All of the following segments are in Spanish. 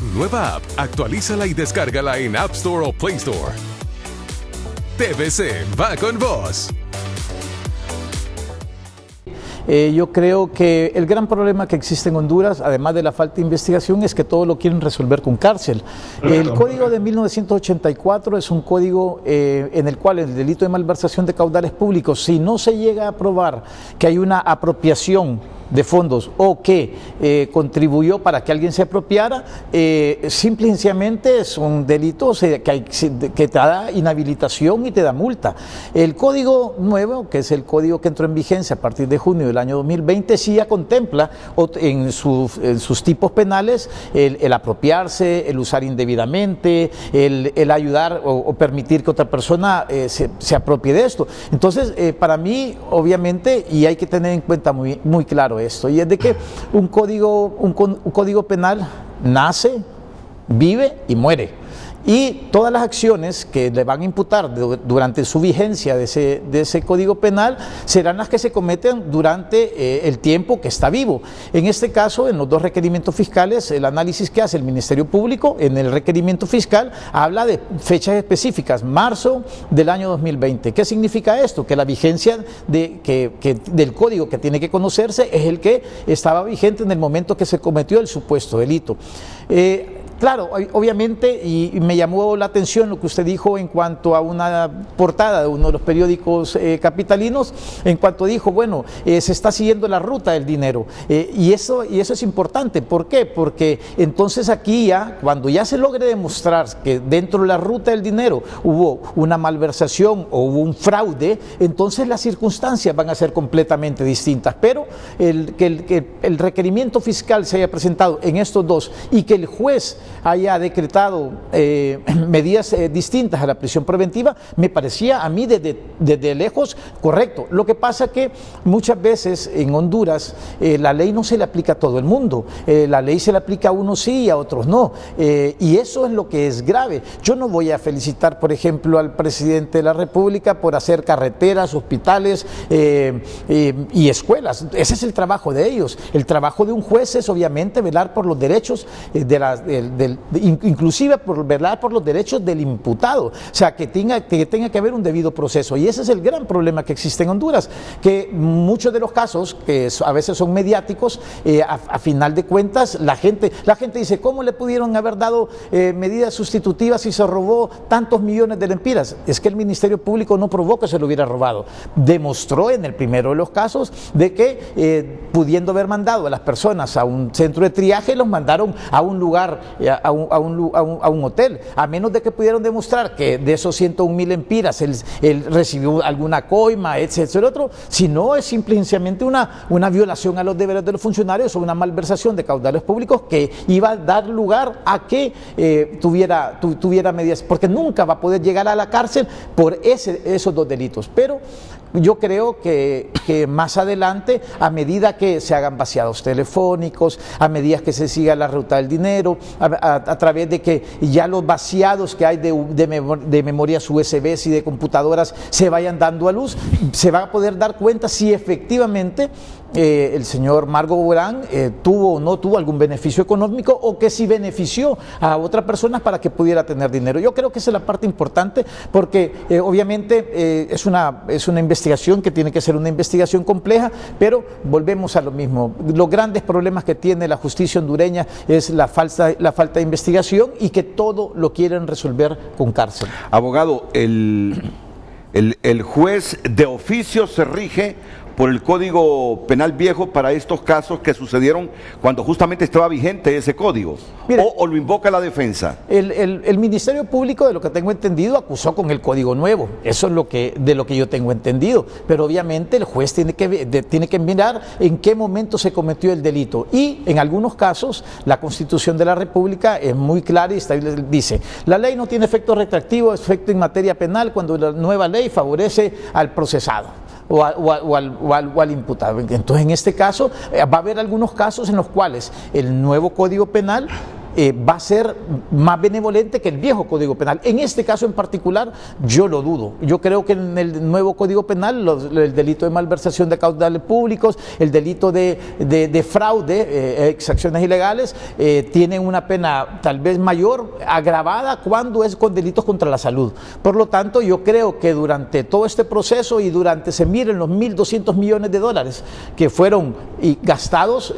Nueva app, actualízala y descárgala en App Store o Play Store. TVC va con vos. Yo creo que el gran problema que existe en Honduras, además de la falta de investigación, es que todo lo quieren resolver con cárcel. El código de 1984 es un código en el cual el delito de malversación de caudales públicos, si no se llega a probar que hay una apropiación de fondos o que contribuyó para que alguien se apropiara, simple y sencillamente es un delito que te da inhabilitación y te da multa. El código nuevo, que es el código que entró en vigencia a partir de junio del año 2020, sí ya contempla en sus tipos penales el apropiarse, el usar indebidamente, el ayudar o permitir que otra persona se apropie de esto. Entonces, para mí, obviamente, y hay que tener en cuenta muy claro esto, y es de que un código penal nace, vive y muere. Y todas las acciones que le van a imputar durante su vigencia de ese código penal serán las que se cometen durante el tiempo que está vivo. En este caso, en los dos requerimientos fiscales, el análisis que hace el Ministerio Público en el requerimiento fiscal habla de fechas específicas, marzo del año 2020. ¿Qué significa esto? Que la vigencia del código que tiene que conocerse es el que estaba vigente en el momento que se cometió el supuesto delito. Claro, obviamente, y me llamó la atención lo que usted dijo en cuanto a una portada de uno de los periódicos capitalinos, en cuanto dijo, bueno, se está siguiendo la ruta del dinero, y eso es importante. ¿Por qué? Porque entonces aquí ya, cuando ya se logre demostrar que dentro de la ruta del dinero hubo una malversación o hubo un fraude, entonces las circunstancias van a ser completamente distintas. Pero que el requerimiento fiscal se haya presentado en estos dos y que el juez haya decretado medidas distintas a la prisión preventiva, me parecía a mí desde lejos correcto. Lo que pasa que muchas veces en Honduras la ley no se le aplica a todo el mundo, la ley se le aplica a unos sí y a otros no, y eso es lo que es grave. Yo no voy a felicitar, por ejemplo, al presidente de la República por hacer carreteras, hospitales y escuelas. Ese es el trabajo de ellos. El trabajo de un juez es obviamente velar por los derechos inclusive por velar por los derechos del imputado, o sea, que tenga que haber un debido proceso, y ese es el gran problema que existe en Honduras, que muchos de los casos que a veces son mediáticos, a final de cuentas la gente dice, ¿cómo le pudieron haber dado medidas sustitutivas si se robó tantos millones de lempiras? Es que el Ministerio Público no probó que se lo hubiera robado, demostró en el primero de los casos de que pudiendo haber mandado a las personas a un centro de triaje, los mandaron a un lugar, a un hotel, a menos de que pudieron demostrar que de esos 101,000 lempiras él recibió alguna coima, etcétera, otro. Si no, es simplemente una violación a los deberes de los funcionarios o una malversación de caudales públicos que iba a dar lugar a que tuviera medidas, porque nunca va a poder llegar a la cárcel por esos dos delitos. Pero yo creo que más adelante, a medida que se hagan vaciados telefónicos, a medida que se siga la ruta del dinero, a través de que ya los vaciados que hay de memorias USB y de computadoras se vayan dando a luz, se va a poder dar cuenta si efectivamente el señor Margo Borán tuvo o no tuvo algún beneficio económico, o que si benefició a otras personas para que pudiera tener dinero. Yo creo que esa es la parte importante, porque obviamente es una investigación que tiene que ser una investigación compleja, pero volvemos a lo mismo. Los grandes problemas que tiene la justicia hondureña es la falta de investigación, y que todo lo quieren resolver con cárcel. Abogado, el juez de oficio se rige por el Código Penal viejo para estos casos que sucedieron cuando justamente estaba vigente ese código. Mire, o lo invoca la defensa. El Ministerio Público, de lo que tengo entendido, acusó con el código nuevo. Eso es de lo que yo tengo entendido. Pero obviamente el juez tiene que mirar en qué momento se cometió el delito. Y en algunos casos la Constitución de la República es muy clara y dice: la ley no tiene efecto retroactivo, efecto en materia penal cuando la nueva ley favorece al procesado o al imputado. Entonces, en este caso, va a haber algunos casos en los cuales el nuevo Código Penal va a ser más benevolente que el viejo Código Penal. En este caso en particular, yo lo dudo. Yo creo que en el nuevo Código Penal, el delito de malversación de caudales públicos, el delito de fraude, exacciones ilegales, tienen una pena tal vez mayor, agravada, cuando es con delitos contra la salud. Por lo tanto, yo creo que durante todo este proceso y se miren los 1.200 millones de dólares que fueron gastados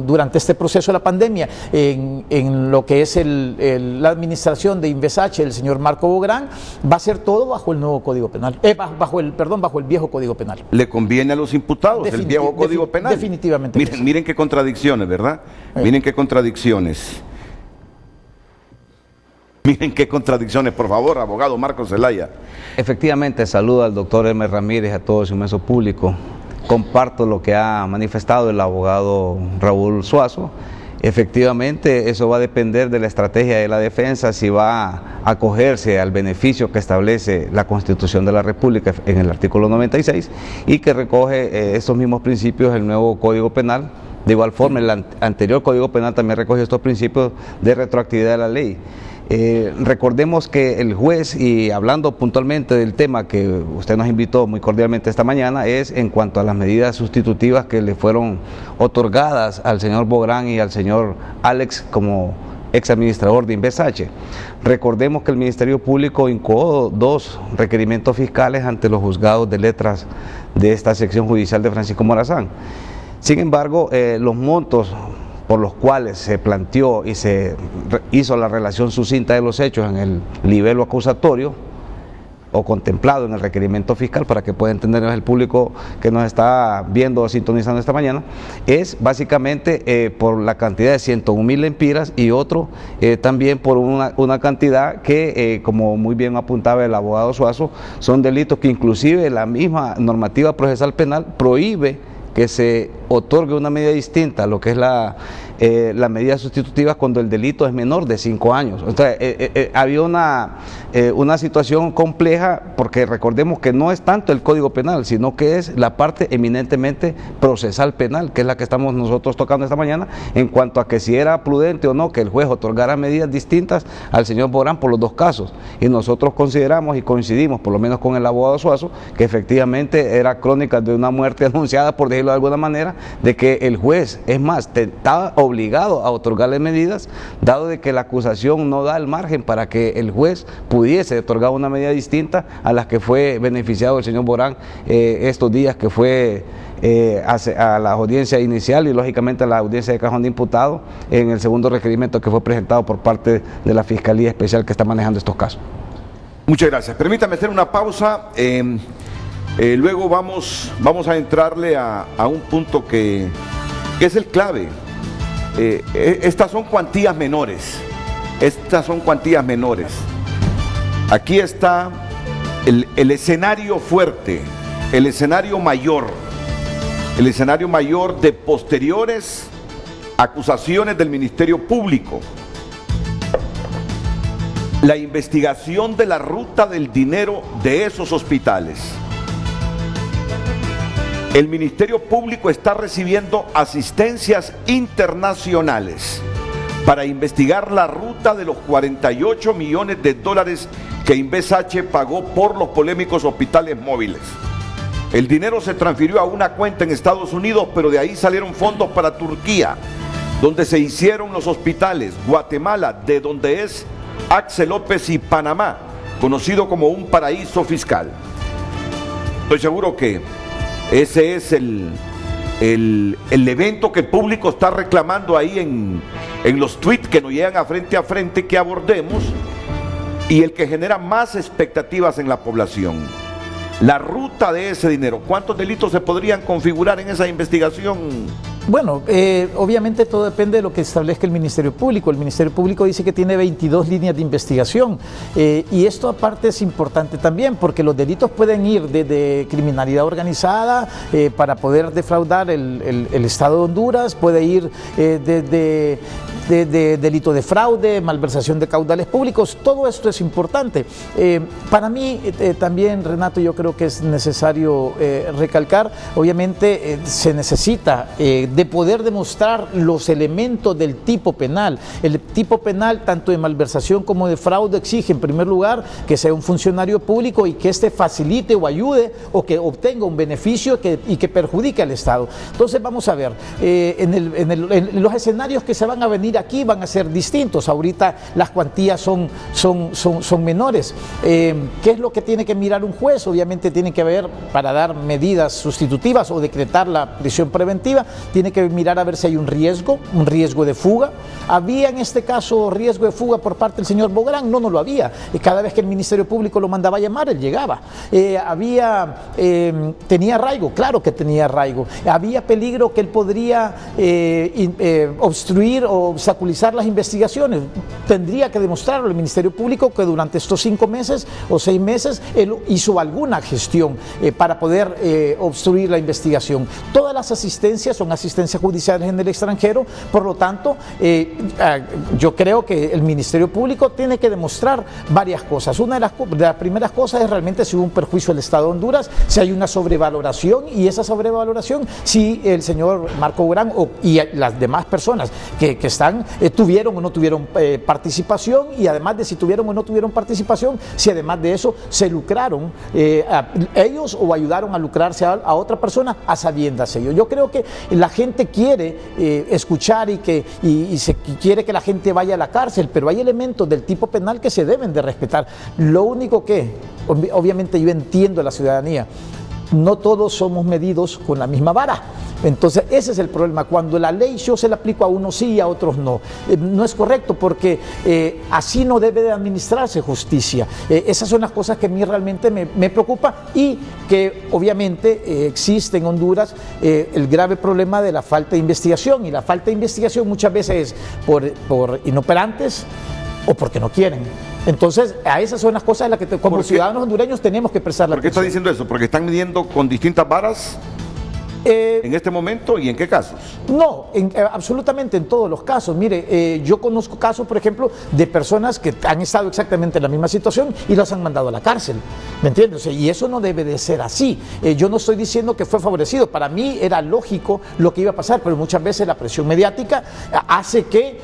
durante este proceso de la pandemia en lo que es la administración de Invesache, el señor Marco Bográn, va a ser todo bajo el nuevo Código Penal, bajo el viejo Código Penal. ¿Le conviene a los imputados el viejo Código Penal? Definitivamente. Miren qué contradicciones, ¿verdad? Miren qué contradicciones. Miren qué contradicciones, por favor, abogado Marcos Zelaya. Efectivamente, saludo al doctor Hermes Ramírez, a todo su inmenso público. Comparto lo que ha manifestado el abogado Raúl Suazo. Efectivamente, eso va a depender de la estrategia de la defensa, si va a acogerse al beneficio que establece la Constitución de la República en el artículo 96 y que recoge estos mismos principios el nuevo Código Penal. De igual forma, el anterior Código Penal también recoge estos principios de retroactividad de la ley. Recordemos que el juez, y hablando puntualmente del tema que usted nos invitó muy cordialmente esta mañana, es en cuanto a las medidas sustitutivas que le fueron otorgadas al señor Bográn y al señor Alex como ex administrador de Invesache. Recordemos que el Ministerio Público incoó 2 requerimientos fiscales ante los juzgados de letras de esta sección judicial de Francisco Morazán. Sin embargo, los montos por los cuales se planteó y se hizo la relación sucinta de los hechos en el libelo acusatorio o contemplado en el requerimiento fiscal, para que pueda entender el público que nos está viendo o sintonizando esta mañana, es básicamente por la cantidad de 101.000 lempiras y otro también por una cantidad que, como muy bien apuntaba el abogado Suazo, son delitos que inclusive la misma normativa procesal penal prohíbe que se otorgue una medida distinta a lo que es la medida sustitutiva cuando el delito es menor de 5 años. Entonces, había una situación compleja, porque recordemos que no es tanto el Código Penal, sino que es la parte eminentemente procesal penal, que es la que estamos nosotros tocando esta mañana, en cuanto a que si era prudente o no que el juez otorgara medidas distintas al señor Bográn por los 2 casos. Y nosotros consideramos y coincidimos, por lo menos con el abogado Suazo, que efectivamente era crónica de una muerte anunciada, por decirlo de alguna manera, de que el juez, es más, estaba obligado a otorgarle medidas, dado de que la acusación no da el margen para que el juez pudiese otorgar una medida distinta a las que fue beneficiado el señor Bográn estos días que fue a la audiencia inicial y lógicamente a la audiencia de cajón de imputado en el segundo requerimiento que fue presentado por parte de la Fiscalía Especial que está manejando estos casos. Muchas gracias. Permítame hacer una pausa. Luego vamos a entrarle a un punto que es el clave. Estas son cuantías menores. Aquí está el escenario fuerte, el escenario mayor de posteriores acusaciones del Ministerio Público. La investigación de la ruta del dinero de esos hospitales. El Ministerio Público está recibiendo asistencias internacionales para investigar la ruta de los 48 millones de dólares que Invesache pagó por los polémicos hospitales móviles. El dinero se transfirió a una cuenta en Estados Unidos, pero de ahí salieron fondos para Turquía, donde se hicieron los hospitales, Guatemala, de donde es Axel López, y Panamá, conocido como un paraíso fiscal. Estoy seguro que ese es el evento que el público está reclamando ahí en los tweets que nos llegan a frente que abordemos, y el que genera más expectativas en la población. La ruta de ese dinero, ¿cuántos delitos se podrían configurar en esa investigación? Bueno, obviamente todo depende de lo que establezca el Ministerio Público. El Ministerio Público dice que tiene 22 líneas de investigación, y esto aparte es importante también, porque los delitos pueden ir desde criminalidad organizada para poder defraudar el Estado de Honduras, puede ir desde de delito de fraude, malversación de caudales públicos. Todo esto es importante. Para mí también, Renato, yo creo que es necesario recalcar, obviamente se necesita de poder demostrar los elementos del tipo penal. El tipo penal, tanto de malversación como de fraude, exige en primer lugar que sea un funcionario público y que éste facilite o ayude o que obtenga un beneficio y que perjudique al Estado. Entonces vamos a ver, en los escenarios que se van a venir aquí van a ser distintos. Ahorita las cuantías son menores. ¿Qué es lo que tiene que mirar un juez? Obviamente tiene que ver, para dar medidas sustitutivas o decretar la prisión preventiva, tiene que mirar a ver si hay un riesgo de fuga. ¿Había en este caso riesgo de fuga por parte del señor Bográn? No lo había. Cada vez que el Ministerio Público lo mandaba a llamar, él llegaba. ¿Tenía arraigo? Claro que tenía arraigo. ¿Había peligro que él podría obstruir o obstaculizar las investigaciones? Tendría que demostrarlo el Ministerio Público que durante estos 5 meses o 6 meses él hizo alguna gestión para poder obstruir la investigación. Todas las asistencias son asistencias judiciales en el extranjero, por lo tanto, yo creo que el Ministerio Público tiene que demostrar varias cosas. Una de las primeras cosas es realmente si hubo un perjuicio al Estado de Honduras, si hay una sobrevaloración, y esa sobrevaloración, si el señor Marco Bográn y las demás personas que están, tuvieron o no tuvieron participación, y además de si tuvieron o no tuvieron participación, si además de eso se lucraron ellos o ayudaron a lucrarse a otra persona a sabiendas ellos. Yo creo que la gente quiere escuchar y quiere que la gente vaya a la cárcel, pero hay elementos del tipo penal que se deben de respetar. Lo único que, obviamente yo entiendo a la ciudadanía, no todos somos medidos con la misma vara. Entonces ese es el problema, cuando la ley yo se la aplico a unos sí y a otros no. No es correcto, porque así no debe de administrarse justicia. Esas son las cosas que a mí realmente me preocupa, y que obviamente existe en Honduras el grave problema de la falta de investigación, y la falta de investigación muchas veces es por inoperantes o porque no quieren. Entonces, a esas son las cosas en las que como ciudadanos hondureños tenemos que prestar la atención. ¿Por qué está diciendo eso? ¿Porque están midiendo con distintas varas en este momento, y en qué casos? No, absolutamente en todos los casos. Mire, yo conozco casos, por ejemplo, de personas que han estado exactamente en la misma situación y los han mandado a la cárcel, ¿me entiendes? Y eso no debe de ser así. Yo no estoy diciendo que fue favorecido, para mí era lógico lo que iba a pasar, pero muchas veces la presión mediática hace que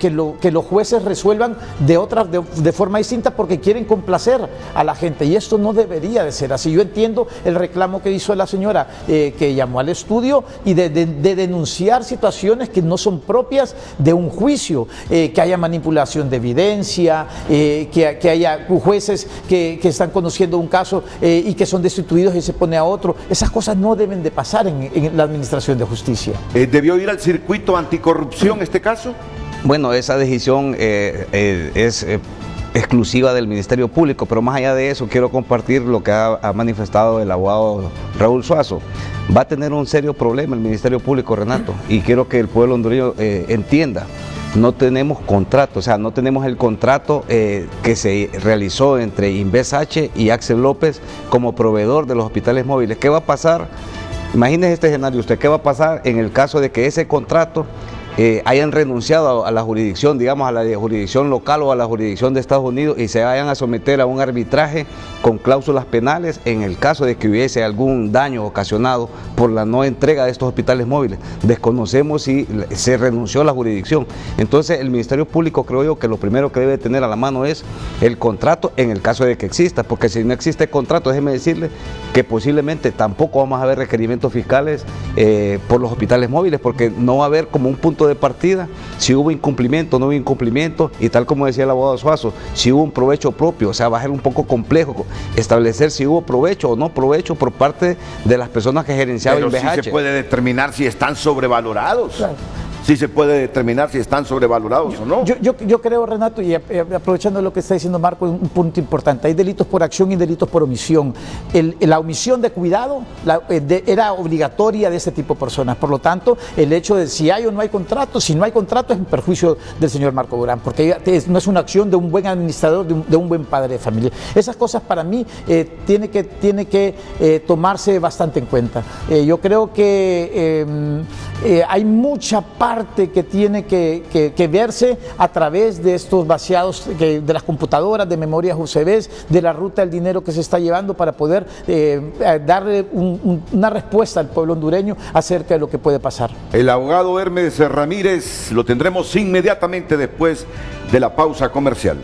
los jueces resuelvan de forma distinta, porque quieren complacer a la gente, y esto no debería de ser así. Yo entiendo el reclamo que hizo la señora que llamó al estudio, y de denunciar situaciones que no son propias de un juicio, que haya manipulación de evidencia, que haya jueces que están conociendo un caso y que son destituidos y se pone a otro. Esas cosas no deben de pasar en la administración de justicia. ¿Debió ir al circuito anticorrupción este caso? Bueno, esa decisión es exclusiva del Ministerio Público, pero más allá de eso quiero compartir lo que ha manifestado el abogado Raúl Suazo. Va a tener un serio problema el Ministerio Público, Renato, y quiero que el pueblo hondureño entienda. No tenemos contrato, o sea, no tenemos el contrato que se realizó entre Inves H y Axel López como proveedor de los hospitales móviles. ¿Qué va a pasar? Imagínese este escenario usted, ¿qué va a pasar en el caso de que ese contrato hayan renunciado a la jurisdicción, digamos a la jurisdicción local o a la jurisdicción de Estados Unidos, y se vayan a someter a un arbitraje con cláusulas penales en el caso de que hubiese algún daño ocasionado por la no entrega de estos hospitales móviles? Desconocemos si se renunció a la jurisdicción. Entonces el Ministerio Público, creo yo, que lo primero que debe tener a la mano es el contrato, en el caso de que exista, porque si no existe contrato, déjeme decirle que posiblemente tampoco vamos a ver requerimientos fiscales por los hospitales móviles, porque no va a haber como un punto de partida si hubo incumplimiento o no hubo incumplimiento, y tal como decía el abogado Suazo, si hubo un provecho propio. O sea, va a ser un poco complejo establecer si hubo provecho o no provecho por parte de las personas que gerenciaban Inves H. Pero sí se puede determinar si están sobrevalorados. Claro. Sí se puede determinar si están sobrevalorados o no. Yo creo, Renato, y aprovechando lo que está diciendo Marco, un punto importante: hay delitos por acción y delitos por omisión. La omisión de cuidado era obligatoria de este tipo de personas. Por lo tanto, el hecho de si hay o no hay contrato, si no hay contrato, es en perjuicio del señor Marco Bográn, porque no es una acción de un buen administrador, de un buen padre de familia. Esas cosas para mí tiene que tomarse bastante en cuenta. Yo creo que hay mucha parte que tiene que verse a través de estos vaciados de las computadoras, de memorias UCBs, de la ruta del dinero que se está llevando para poder darle una respuesta al pueblo hondureño acerca de lo que puede pasar. El abogado Hermes Ramírez lo tendremos inmediatamente después de la pausa comercial.